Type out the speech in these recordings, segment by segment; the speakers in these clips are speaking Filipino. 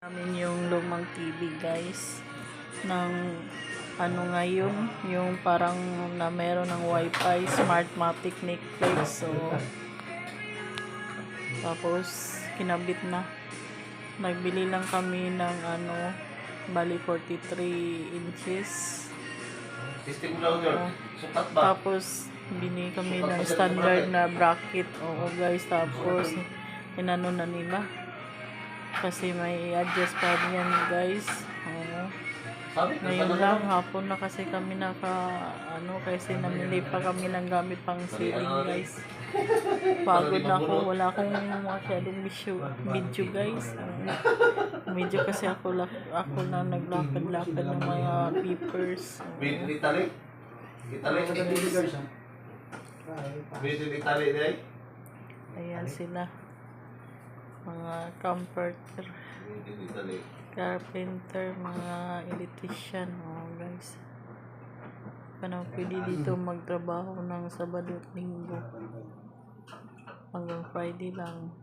Namin yung lumang TV guys ng ano ngayon yung parang na meron ng wifi Smartmatic Netflix, so tapos kinabit na. Nagbili lang kami ng ano bali 43 inches. Tapos bini kami ng standard na bracket. Oo guys, tapos inano na nila kasi may adjust pa yan guys. Oo. Ngayon lang hapon na kasi kami kasi namili pa kami ng gamit pang ceiling guys. Pagod na ako, wala akong masyadong video guys. Medyo kasi ako na naglakad-lakad ng mga papers. Ayan sila, mga comforter, carpenter, mga electrician. Oh guys, paano pwede dito magtrabaho ng Sabado at Linggo, hanggang Friday lang.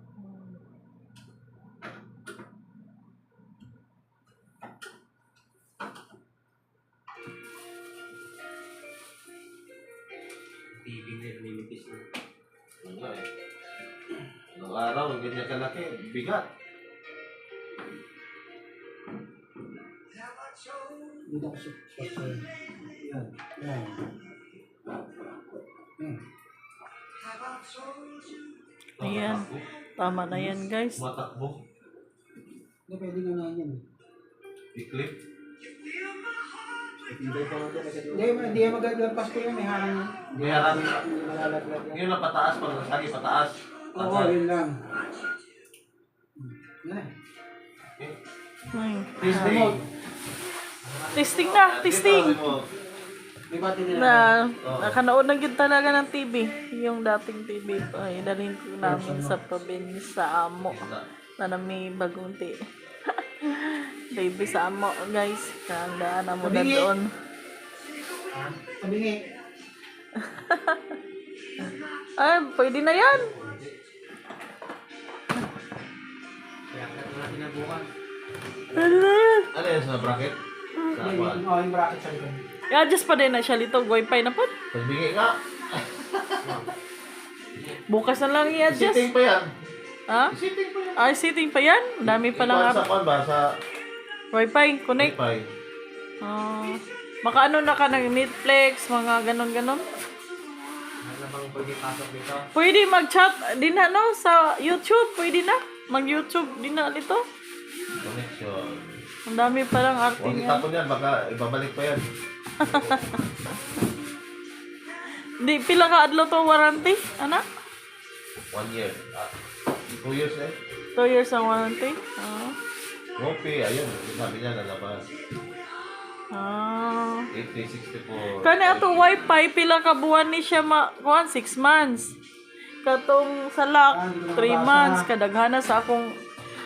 TV na nilipis na. Nung araw, ganyan kalaki, bigat. Dito ko sa yan. Yan. Ayan, tama na yan guys. Matakbo. Hindi, pwede nga na yan. Iklip. Hindi yan magaglampas ko yan. May harang yan. May harang. Hindi malalaglag yan. Yun ang pataas, pag lagi pataas. Oo, yun lang. Yan. Testing. Testing na, testing. May bati nila. Nakanood na yun talaga ng TV. Yung dating TV pa, idalhin ko namin sa probinsya sa Amo na may bagong TV sa Amo guys. Kahandaan na mo na doon. Pabingi. Ay, pwede na yan. Pwede na yan. Ano yun sa bracket? Sa kwan? Oo, yung bracket sa likod. I-adjust pa din na siya dito. Wifi na po. Pagbigay ka. Bukas na lang i-adjust. Sitting pa yan. Ha? Sitting pa yan. Ay, sitting pa yan. Dami pa lang. Sa kwan ba? Sa Wi-Fi, connect. Wi-Fi. Baka ano na ka ng Netflix, mga ganon-ganon. Ano bang pwede pasok dito? Pwede mag-chat din na, no? Sa YouTube, pwede na. Mag-YouTube din na dito. Connection. Ang dami palang arte Huwag niya. itapon yan, baka ibabalik pa yan. Di, pila ka adlaw to warranty, anak? 1 year. 2 years eh. 2 years ang warranty. Okay, ayun. Sabi niya nalabas. 8364. Kani ato wifi, pila ka buwan ni siya 6 months. Katong salak, 3 months. Kadaghana sa akong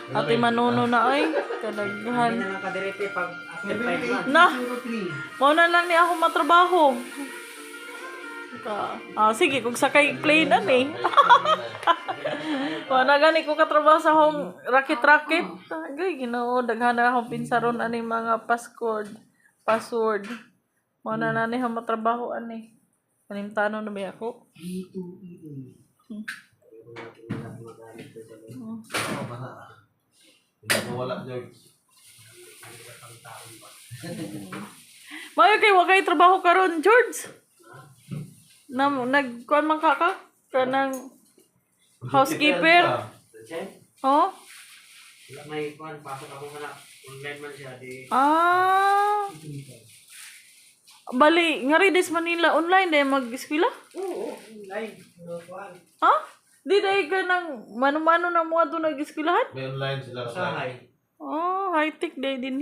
ate manuno na ay. Kadaghan. Hindi na lang kadirete pag after 5 months. Na, mauna lang ni ako matrabaho. Sige, kung sakay plane eh. Wala gani ko katrabaho sa hong rakit-rakit. Agay, ginoo, daghan na akong pinsaron ani mga password. Mauna na ni akong matrabaho ani. Panimtano na ba ako? Hindi mo wala, George. Mayo kay wakay trabaho karon, George. Nagkuan man ka kanang housekeeper. Oh? May kuhan, pasok ako na online man siya. Bali, nga Redes Manila online dahil mag-eskwela? Oo, online. Ha? Di dahil ka ng mano-mano na mga doon nag-eskwelahan? May online sila. Usahay. Oh, high-tech dahil din